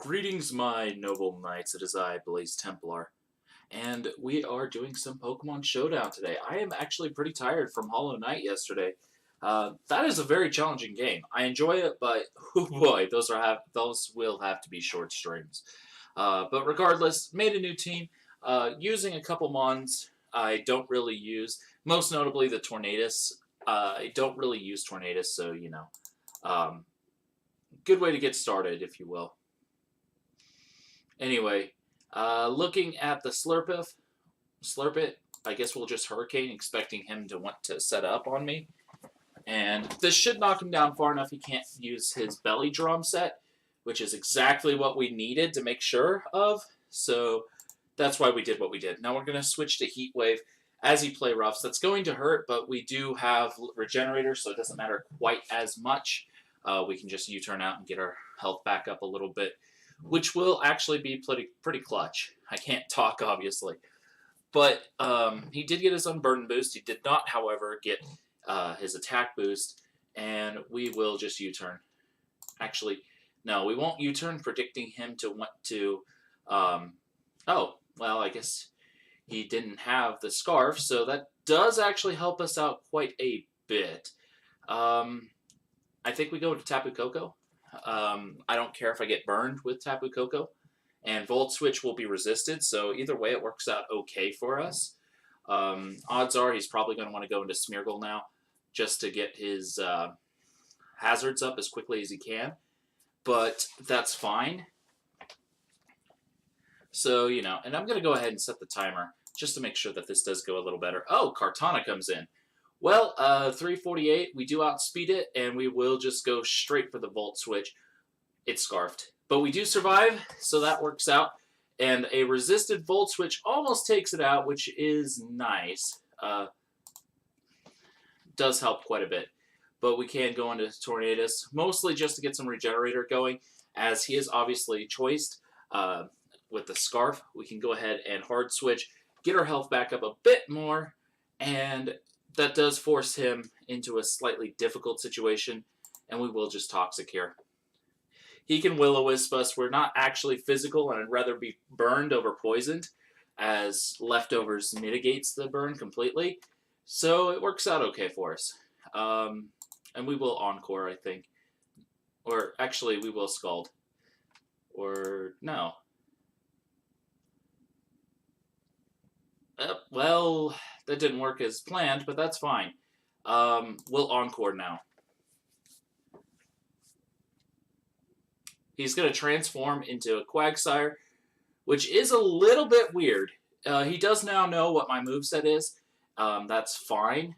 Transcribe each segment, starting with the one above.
Greetings, my noble knights. It is I, Blaze Templar, and we are doing some Pokemon Showdown today. I am actually pretty tired from Hollow Knight yesterday. That is a very challenging game. I enjoy it, but oh boy, those will have to be short streams. But regardless, made a new team using a couple mons I don't really use. Most notably the Tornadus. I don't really use Tornadus, so um, good way to get started, if you will. Anyway, looking at the Slurpit, I guess we'll just Hurricane, expecting him to want to set up on me. And this should knock him down far enough he can't use his Belly Drum set, which is exactly what we needed to make sure of. So that's why we did what we did. Now we're going to switch to Heat Wave as he play roughs. That's going to hurt, but we do have Regenerator, so it doesn't matter quite as much. We can just U-turn out and get our health back up a little bit, which will actually be pretty clutch. I can't talk, obviously. But he did get his Unburden boost. He did not, however, get his attack boost, and we will just U-turn. Actually, no, we won't U-turn, predicting him to want to... oh, well, I guess he didn't have the Scarf, so that does actually help us out quite a bit. I think we go to Tapu Koko. I don't care if I get burned with Tapu Koko, and Volt Switch will be resisted, so either way it works out okay for us. Odds are he's probably going to want to go into Smeargle now, just to get his hazards up as quickly as he can, but that's fine. So, and I'm going to go ahead and set the timer, just to make sure that this does go a little better. Oh, Kartana comes in. Well, 348, we do outspeed it, and we will just go straight for the Volt Switch. It's Scarfed. But we do survive, so that works out. And a resisted Volt Switch almost takes it out, which is nice. Does help quite a bit. But we can go into Tornadus, mostly just to get some Regenerator going, as he is obviously choiced with the Scarf. We can go ahead and Hard Switch, get our health back up a bit more, and that does force him into a slightly difficult situation, and we will just Toxic here. He can Will-O-Wisp us. We're not actually physical, and I'd rather be burned over poisoned, as Leftovers mitigates the burn completely. So it works out okay for us. And we will Encore, I think. Or actually, we will Scald. Or no. Well, that didn't work as planned, but that's fine. We'll Encore now. He's going to transform into a Quagsire, which is a little bit weird. He does now know what my moveset is. That's fine.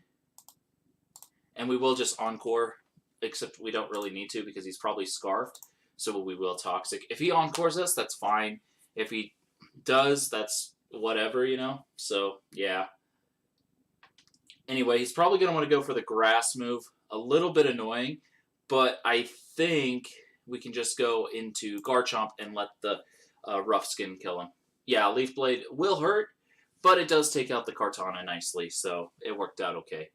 And we will just Encore, except we don't really need to because he's probably Scarfed, so we will Toxic. If he Encores us, that's fine. If he does, that's whatever, So, yeah. Anyway, he's probably going to want to go for the Grass move. A little bit annoying, but I think we can just go into Garchomp and let the Rough Skin kill him. Yeah, Leaf Blade will hurt, but it does take out the Kartana nicely, so it worked out okay.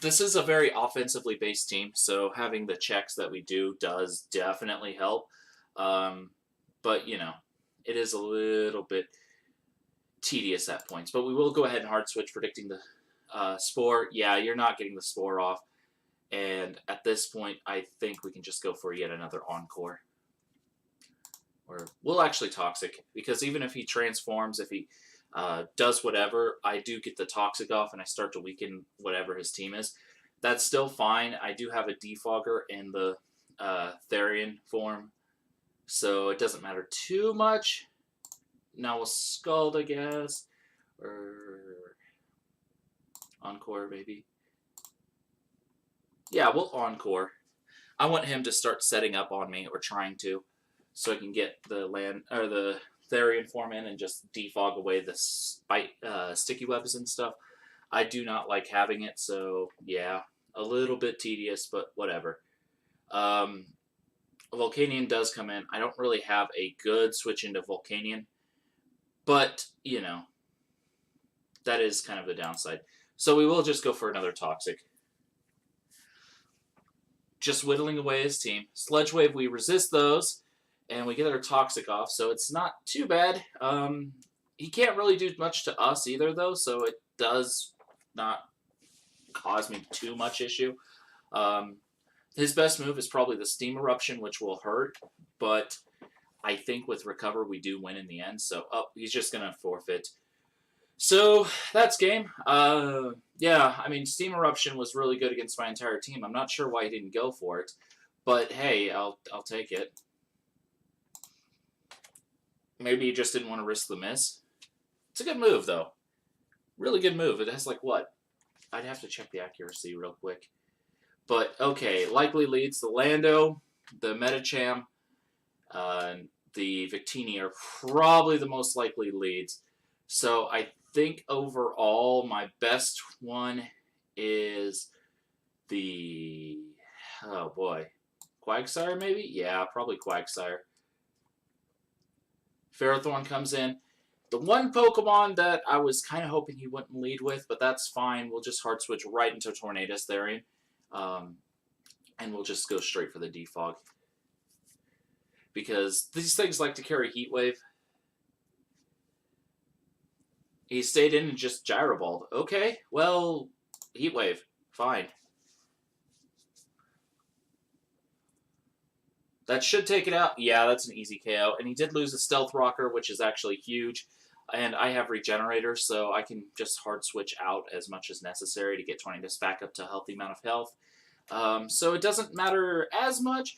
This is a very offensively based team, so having the checks that we do does definitely help. But, it is a little bit tedious at points. But we will go ahead and Hard Switch, predicting the Spore. Yeah, you're not getting the Spore off. And at this point, I think we can just go for yet another Encore. Or we'll actually Toxic, because even if he transforms, if he does whatever, I do get the Toxic off and I start to weaken whatever his team is. That's still fine. I do have a Defogger in the Therian form, so it doesn't matter too much. Now we'll Scald, I guess. Or Encore, maybe. Yeah, we'll Encore. I want him to start setting up on me, or trying to, so I can get the Therian form in and just defog away the sticky webs and stuff. I do not like having it, so yeah, a little bit tedious, but whatever. Volcanion does come in. I don't really have a good switch into Volcanion, but, that is kind of the downside. So we will just go for another Toxic. Just whittling away his team. Sludge Wave, we resist those, and we get our Toxic off, so it's not too bad. He can't really do much to us either, though, so it does not cause me too much issue. His best move is probably the Steam Eruption, which will hurt, but I think with Recover we do win in the end, so he's just going to forfeit. So that's game. Yeah, I mean, Steam Eruption was really good against my entire team. I'm not sure why he didn't go for it, but hey, I'll take it. Maybe he just didn't want to risk the miss. It's a good move, though. Really good move. It has, like, what? I'd have to check the accuracy real quick. But, okay, likely leads. The Lando, the Metacham, the Victini are probably the most likely leads. So I think overall my best one is the... Oh, boy. Quagsire, maybe? Yeah, probably Quagsire. Ferrothorn comes in. The one Pokemon that I was kind of hoping he wouldn't lead with, but that's fine. We'll just hard switch right into Tornadus Therian. And we'll just go straight for the Defog. Because these things like to carry Heat Wave. He stayed in and just Gyroballed. Okay, well, Heat Wave. Fine. That should take it out. Yeah, that's an easy KO. And he did lose a Stealth Rocker, which is actually huge. And I have Regenerator, so I can just hard switch out as much as necessary to get Tornadus back up to a healthy amount of health. So it doesn't matter as much.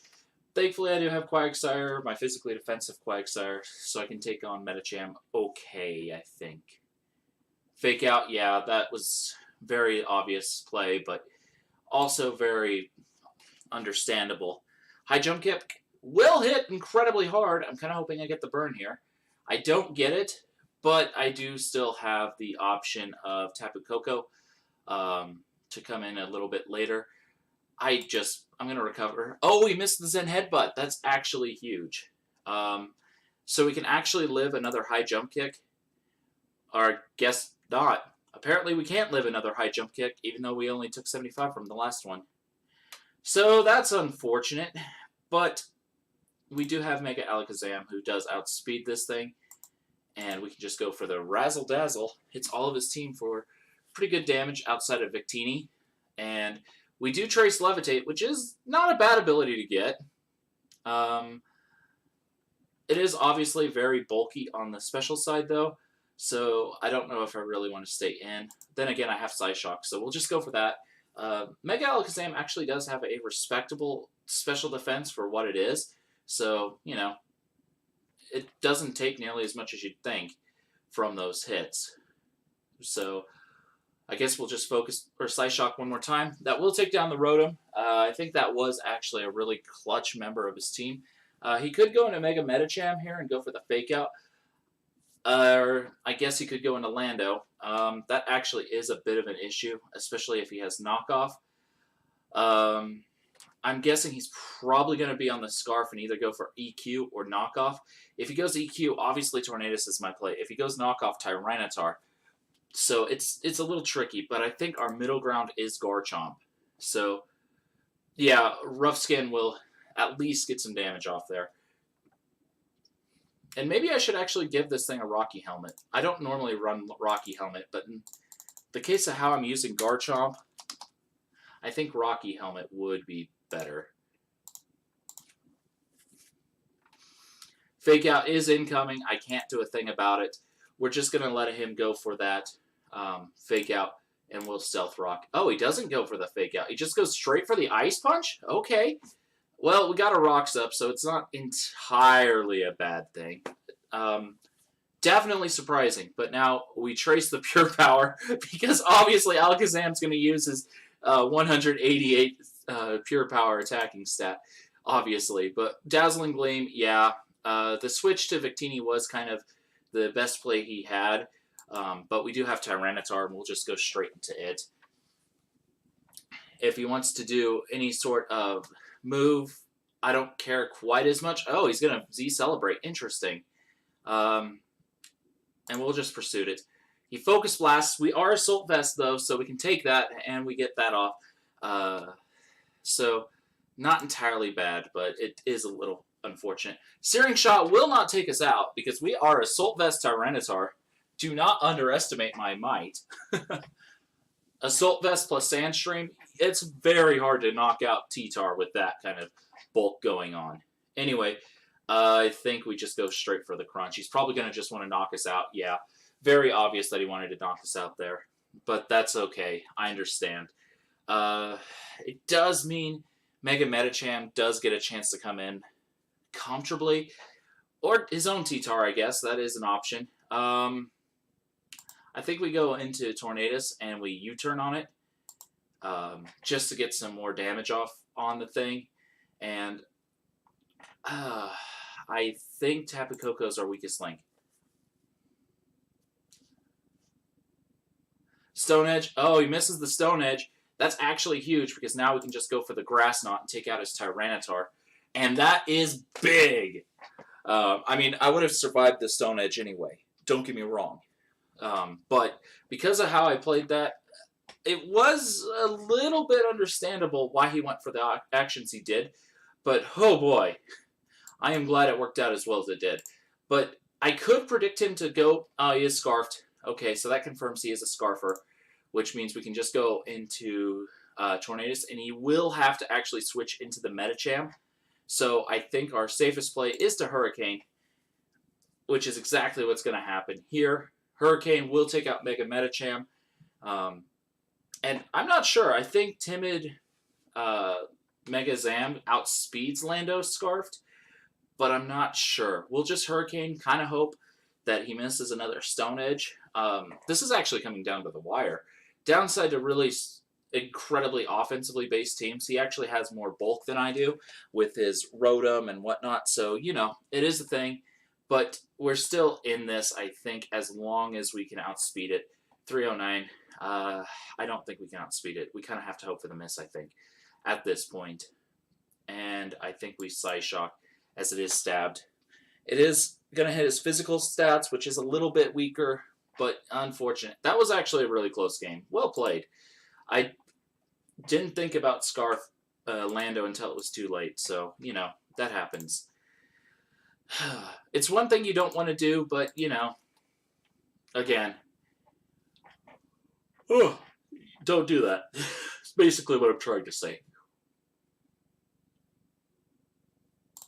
Thankfully, I do have Quagsire, my physically defensive Quagsire, so I can take on Metacham okay, I think. Fake Out, yeah, that was very obvious play, but also very understandable. High Jump Kick will hit incredibly hard. I'm kind of hoping I get the burn here. I don't get it, but I do still have the option of Tapu Koko to come in a little bit later. I'm going to recover. Oh, we missed the Zen Headbutt. That's actually huge. So we can actually live another High Jump Kick. Or guess not. Apparently we can't live another High Jump Kick, even though we only took 75 from the last one. So that's unfortunate. But we do have Mega Alakazam, who does outspeed this thing. And we can just go for the Razzle Dazzle. Hits all of his team for pretty good damage outside of Victini. And we do Trace Levitate, which is not a bad ability to get. It is obviously very bulky on the special side, though. So I don't know if I really want to stay in. Then again, I have Psyshock, so we'll just go for that. Mega Alakazam actually does have a respectable special defense for what it is. So, you know, it doesn't take nearly as much as you'd think from those hits. So I guess we'll just focus, or Psyshock one more time. That will take down the Rotom. I think that was actually a really clutch member of his team. He could go into Mega Metacham here and go for the Fake Out. Or I guess he could go into Lando. That actually is a bit of an issue, especially if he has Knockoff. I'm guessing he's probably going to be on the Scarf and either go for EQ or Knockoff. If he goes EQ, obviously Tornadus is my play. If he goes Knockoff, Tyranitar. So it's a little tricky, but I think our middle ground is Garchomp. So, yeah, Rough Skin will at least get some damage off there. And maybe I should actually give this thing a Rocky Helmet. I don't normally run Rocky Helmet, but in the case of how I'm using Garchomp, I think Rocky Helmet would be better. Fake Out is incoming. I can't do a thing about it. We're just going to let him go for that Fake Out, and we'll Stealth Rock. Oh, he doesn't go for the Fake Out. He just goes straight for the Ice Punch? Okay. Well, we got a Rocks up, so it's not entirely a bad thing. Definitely surprising, but now we trace the Pure Power, because obviously Alakazam's going to use his 188 Pure Power attacking stat, obviously. But Dazzling Gleam, yeah. The switch to Victini was kind of the best play he had, but we do have Tyranitar, and we'll just go straight into it. If he wants to do any sort of move, I don't care quite as much. Oh, he's going to Z-Celebrate. Interesting. And we'll just Pursuit it. He Focus Blasts. We are Assault Vest, though, so we can take that, and we get that off. So, not entirely bad, but it is a little unfortunate. Searing Shot will not take us out because we are Assault Vest Tyranitar. Do not underestimate my might. Assault Vest plus Sandstream, it's very hard to knock out T-Tar with that kind of bulk going on. Anyway, I think we just go straight for the crunch. He's probably going to just want to knock us out. Yeah, very obvious that he wanted to knock us out there. But that's okay. I understand. It does mean Mega Medicham does get a chance to come in comfortably. Or his own T-Tar, I guess. That is an option. I think we go into Tornadus and we U-turn on it. Just to get some more damage off on the thing. And I think Tapu Koko is our weakest link. Stone Edge. Oh, he misses the Stone Edge. That's actually huge because now we can just go for the Grass Knot and take out his Tyranitar. And that is big. I mean, I would have survived the Stone Edge anyway. Don't get me wrong. But because of how I played that, it was a little bit understandable why he went for the actions he did. But, oh boy, I am glad it worked out as well as it did. But I could predict him to go, he is Scarfed. Okay, so that confirms he is a Scarfer, which means we can just go into Tornadus, and he will have to actually switch into the Medicham. So I think our safest play is to Hurricane, which is exactly what's going to happen here. Hurricane will take out Mega Medicham. And I'm not sure. I think Timid Mega Zam outspeeds Lando Scarfed, but I'm not sure. We'll just Hurricane, kind of hope that he misses another Stone Edge. This is actually coming down to the wire. Downside to really incredibly offensively based teams, he actually has more bulk than I do with his Rotom and whatnot. So, you know, it is a thing. But we're still in this, I think, as long as we can outspeed it. 309. I don't think we can outspeed it. We kind of have to hope for the miss, I think, at this point. And I think we Psyshock as it is stabbed. It is going to hit his physical stats, which is a little bit weaker, but unfortunate. That was actually a really close game. Well played. I didn't think about Scarf Lando until it was too late, so, you know, that happens. It's one thing you don't want to do, but, you know, again, don't do that. It's basically what I'm trying to say.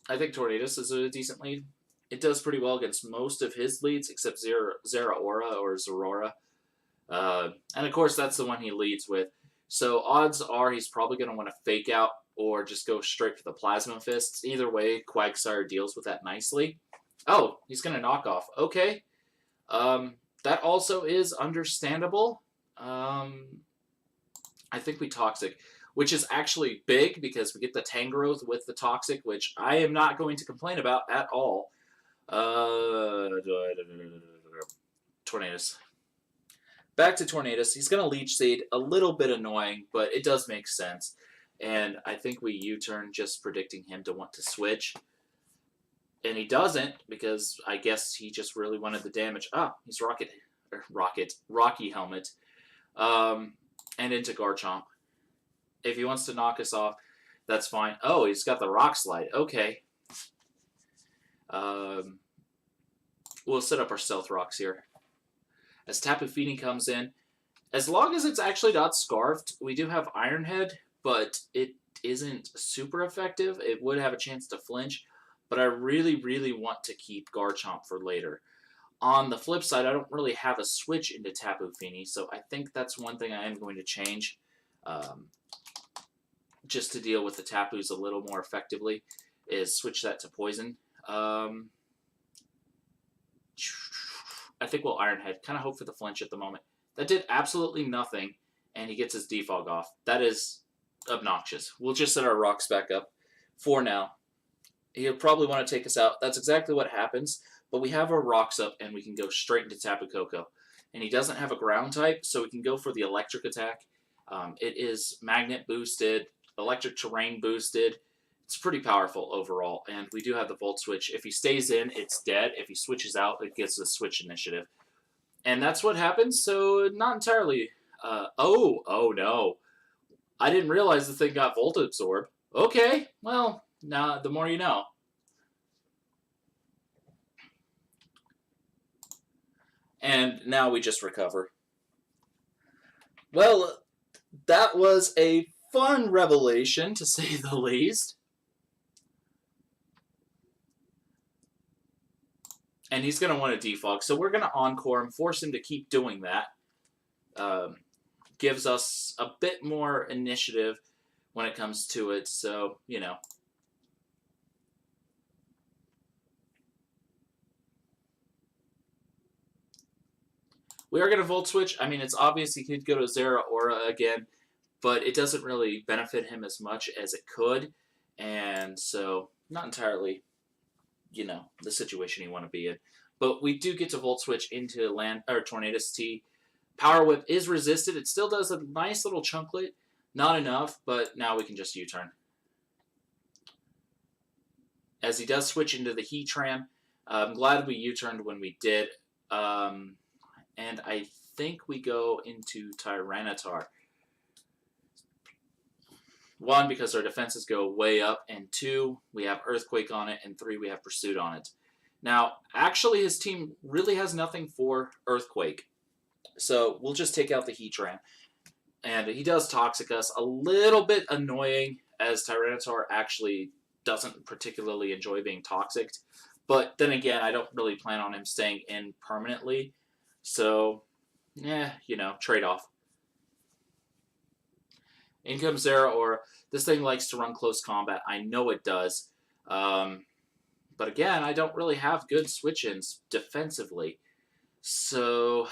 I think Tornadus is a decent lead. It does pretty well against most of his leads, except Zeraora or Zorora. And, of course, that's the one he leads with. So odds are he's probably going to want to fake out or just go straight for the Plasma Fists. Either way, Quagsire deals with that nicely. Oh, he's going to knock off. Okay. That also is understandable. I think we Toxic, which is actually big because we get the Tangrowth with the Toxic, which I am not going to complain about at all. Tornadus. Back to Tornadus. He's going to Leech Seed. A little bit annoying, but it does make sense. And I think we U-turn just predicting him to want to switch. And he doesn't because I guess he just really wanted the damage. Ah, he's Rocky Helmet. And into Garchomp. If he wants to knock us off, that's fine. Oh, he's got the Rock Slide. Okay. We'll set up our Stealth Rocks here. As Tapu Fini comes in, as long as it's actually not Scarfed, we do have Iron Head, but it isn't super effective. It would have a chance to flinch, but I really, really want to keep Garchomp for later. On the flip side, I don't really have a switch into Tapu Fini, so I think that's one thing I am going to change. Just to deal with the Tapus a little more effectively, is switch that to Poison. I think we'll Iron Head. Kind of hope for the flinch at the moment. That did absolutely nothing, and he gets his Defog off. That is obnoxious. We'll just set our rocks back up for now. He'll probably want to take us out. That's exactly what happens, but we have our rocks up, and we can go straight into Tapu Koko. And he doesn't have a ground type, so we can go for the electric attack. It is magnet boosted, electric terrain boosted. It's pretty powerful overall, and we do have the Volt Switch. If he stays in, it's dead. If he switches out, it gets the Switch initiative. And that's what happens, so not entirely. Oh no. I didn't realize the thing got Volt Absorb. Okay, well, now the more you know. And now we just recover. Well, that was a fun revelation, to say the least. And he's going to want to defog, so we're going to encore him, force him to keep doing that. Gives us a bit more initiative when it comes to it, so, you know. We are going to Volt Switch. I mean, it's obvious he could go to Zera Aura again, but it doesn't really benefit him as much as it could, and so not entirely, you know, the situation you want to be in. But we do get to Volt Switch into Tornadus T. Power Whip is resisted. It still does a nice little chunklet. Not enough, but now we can just U-turn. As he does switch into the Heatran, I'm glad we U-turned when we did. And I think we go into Tyranitar. 1, because our defenses go way up, and 2, we have Earthquake on it, and 3, we have Pursuit on it. Now, actually, his team really has nothing for Earthquake, so we'll just take out the Heatran. And he does Toxic us, a little bit annoying, as Tyranitar actually doesn't particularly enjoy being toxicked. But then again, I don't really plan on him staying in permanently, so, yeah, you know, trade-off. In comes Zera Aura. This thing likes to run close combat. I know it does. But again, I don't really have good switch-ins defensively. So,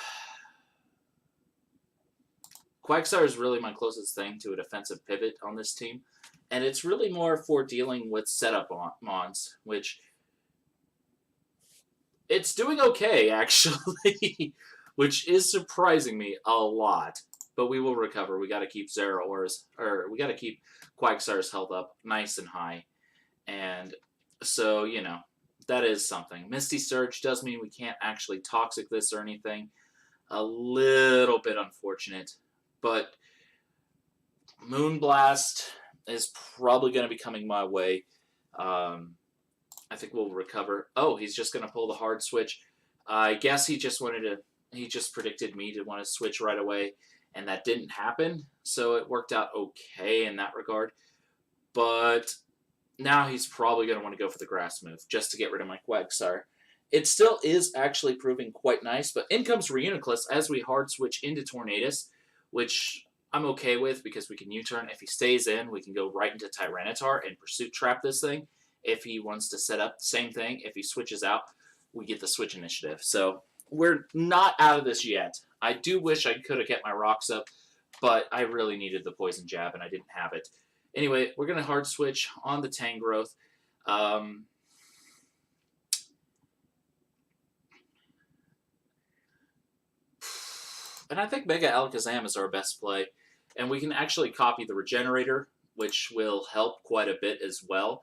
Quagsire is really my closest thing to a defensive pivot on this team. And it's really more for dealing with setup mons, which it's doing okay, actually, which is surprising me a lot. But we will recover. We got to keep we got to keep Quagsire's health up nice and high. And so, you know, that is something. Misty Surge does mean we can't actually toxic this or anything. A little bit unfortunate. But Moonblast is probably going to be coming my way. I think we'll recover. Oh, he's just going to pull the hard switch. I guess he just predicted me to want to switch right away. And that didn't happen, so it worked out okay in that regard. But now he's probably going to want to go for the grass move, just to get rid of my Quagsire. It still is actually proving quite nice, but in comes Reuniclus as we hard switch into Tornadus, which I'm okay with because we can U-turn. If he stays in, we can go right into Tyranitar and Pursuit Trap this thing. If he wants to set up, same thing. If he switches out, we get the switch initiative. So we're not out of this yet. I do wish I could have kept my rocks up, but I really needed the Poison Jab, and I didn't have it. Anyway, we're going to hard switch on the Tangrowth. And I think Mega Alakazam is our best play. And we can actually copy the Regenerator, which will help quite a bit as well.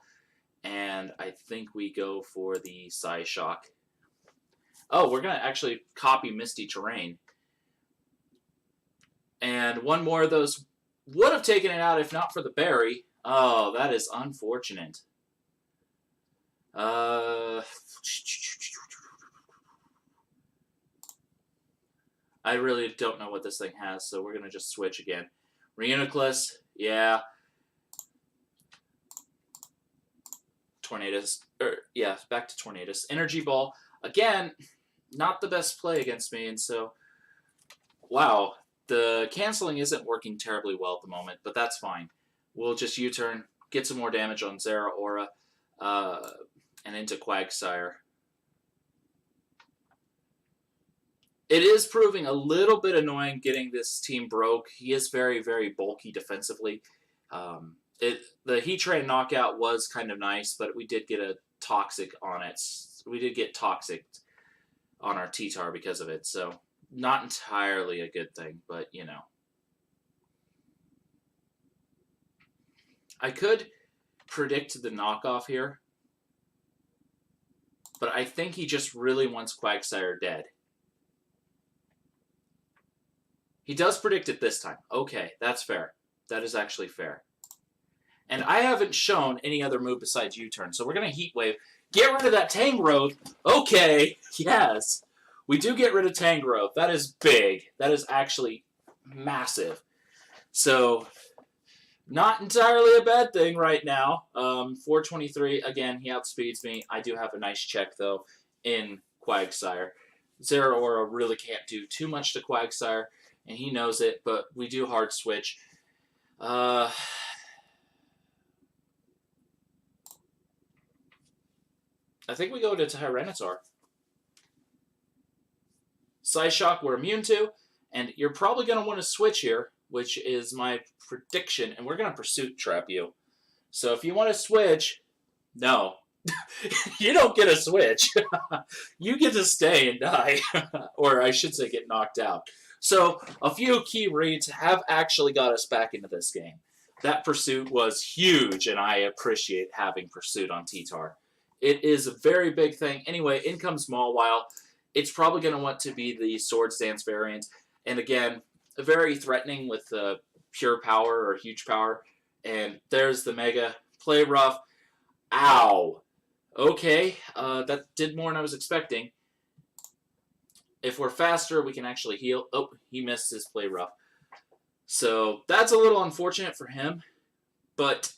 And I think we go for the Psyshock. Oh, we're going to actually copy Misty Terrain. And one more of those would have taken it out if not for the berry. Oh, that is unfortunate. I really don't know what this thing has, so we're going to just switch again. Reuniclus, yeah. Tornadus, yeah, back to Tornadus. Energy Ball, again, not the best play against me, and so, wow. The canceling isn't working terribly well at the moment, but that's fine. We'll just U-turn, get some more damage on Zera Aura, and into Quagsire. It is proving a little bit annoying getting this team broke. He is very, very bulky defensively. The Heatran knockout was kind of nice, but we did get a Toxic on it. We did get Toxic on our T-Tar because of it, so not entirely a good thing, but, you know. I could predict the knockoff here, but I think he just really wants Quagsire dead. He does predict it this time. Okay, that's fair. That is actually fair. And I haven't shown any other move besides U-turn, so we're going to Heat Wave. Get rid of that Tangrowth. Okay, yes. We do get rid of Tangrowth. That is big. That is actually massive. So, not entirely a bad thing right now. 423, again, he outspeeds me. I do have a nice check, though, in Quagsire. Zeraora really can't do too much to Quagsire, and he knows it, but we do hard switch. I think we go to Tyranitar. Psyshock we're immune to, and you're probably going to want to switch here, which is my prediction, and we're going to Pursuit Trap you. So if you want to switch, no. You don't get a switch. You get to stay and die, or I should say get knocked out. So a few key reads have actually got us back into this game. That Pursuit was huge, and I appreciate having Pursuit on T-Tar. It is a very big thing. Anyway, in comes Mawile. It's probably going to want to be the Swords Dance variant. And again, very threatening with the pure power or huge power. And there's the Mega. Play rough. Ow. Okay, that did more than I was expecting. If we're faster, we can actually heal. Oh, he missed his play rough. So that's a little unfortunate for him. But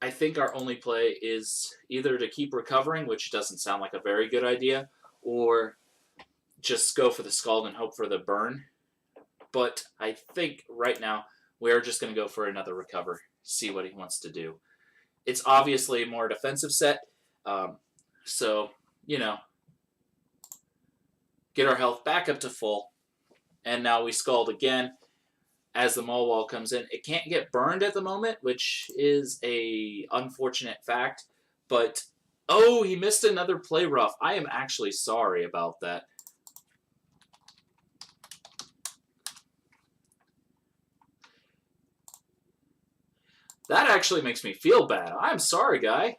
I think our only play is either to keep recovering, which doesn't sound like a very good idea, or just go for the Scald and hope for the burn. But I think right now we're just going to go for another recover, see what he wants to do. It's obviously a more defensive set, so, you know, get our health back up to full, and now we Scald again as the Mawile comes in. It can't get burned at the moment, which is a unfortunate fact, but, oh, he missed another play rough. I am actually sorry about that. That actually makes me feel bad. I'm sorry, guy.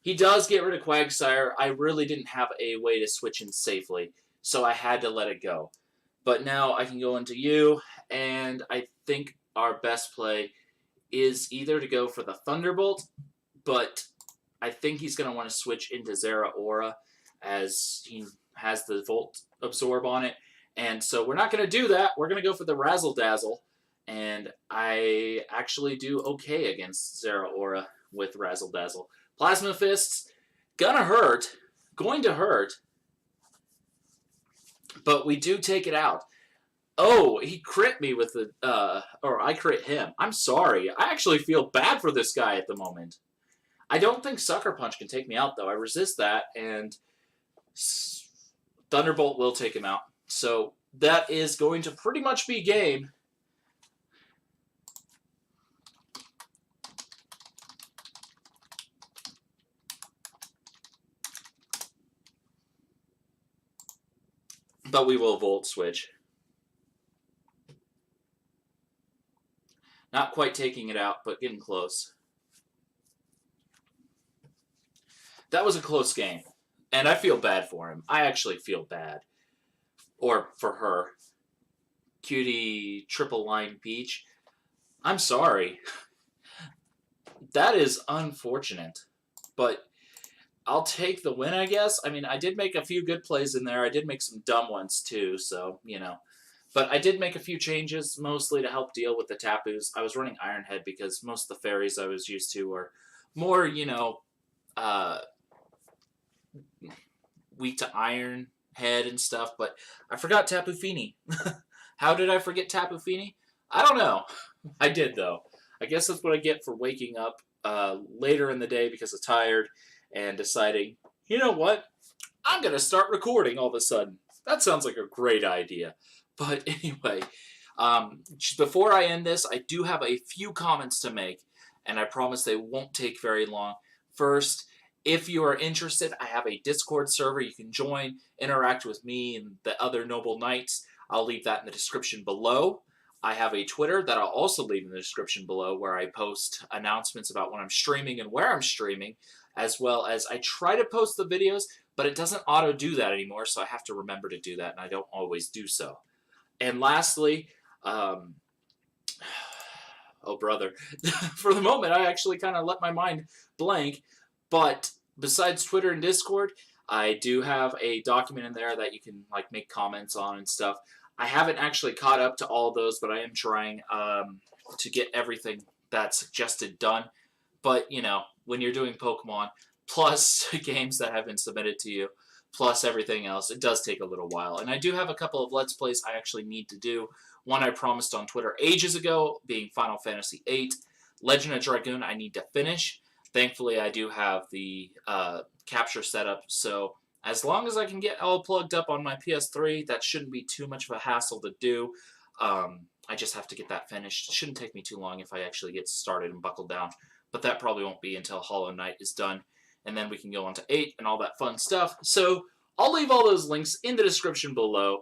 He does get rid of Quagsire. I really didn't have a way to switch in safely, so I had to let it go. But now I can go into you, and I think our best play is either to go for the Thunderbolt, but I think he's going to want to switch into Zeraora as he has the Volt Absorb on it. And so we're not going to do that. We're going to go for the Razzle Dazzle. And I actually do okay against Zeraora with Razzle Dazzle. Plasma Fists, going to hurt. But we do take it out. Oh, he crit me with the, or I crit him. I'm sorry. I actually feel bad for this guy at the moment. I don't think Sucker Punch can take me out, though. I resist that, and Thunderbolt will take him out. So that is going to pretty much be game. But we will Volt Switch. Not quite taking it out, but getting close. That was a close game. And I feel bad for him. I actually feel bad. Or for her. Cutie Triple Line Peach. I'm sorry. That is unfortunate. But I'll take the win, I guess. I mean, I did make a few good plays in there. I did make some dumb ones, too, so, you know. But I did make a few changes, mostly to help deal with the Tapus. I was running Iron Head because most of the fairies I was used to were more, you know, weak to Iron Head and stuff. But I forgot Tapu Fini. How did I forget Tapu Fini? I don't know. I did, though. I guess that's what I get for waking up later in the day because I'm tired and deciding, you know what? I'm going to start recording all of a sudden. That sounds like a great idea. But anyway, before I end this, I do have a few comments to make, and I promise they won't take very long. First, if you are interested, I have a Discord server you can join, interact with me and the other Noble Knights. I'll leave that in the description below. I have a Twitter that I'll also leave in the description below where I post announcements about when I'm streaming and where I'm streaming, as well as I try to post the videos, but it doesn't auto do that anymore, so I have to remember to do that, and I don't always do so. And lastly, Oh, brother. For the moment, I actually kind of let my mind blank. But besides Twitter and Discord, I do have a document in there that you can like make comments on and stuff. I haven't actually caught up to all of those, but I am trying to get everything that's suggested done. But, you know, when you're doing Pokemon, plus games that have been submitted to you, plus everything else, it does take a little while. And I do have a couple of Let's Plays I actually need to do. One I promised on Twitter ages ago, being Final Fantasy VIII. Legend of Dragoon I need to finish. Thankfully, I do have the capture set up, so as long as I can get all plugged up on my PS3, that shouldn't be too much of a hassle to do. I just have to get that finished. It shouldn't take me too long if I actually get started and buckled down, but that probably won't be until Hollow Knight is done, and then we can go on to 8 and all that fun stuff. So I'll leave all those links in the description below.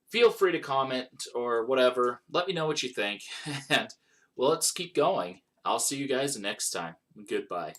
Feel free to comment or whatever. Let me know what you think, and well, let's keep going. I'll see you guys next time. Goodbye.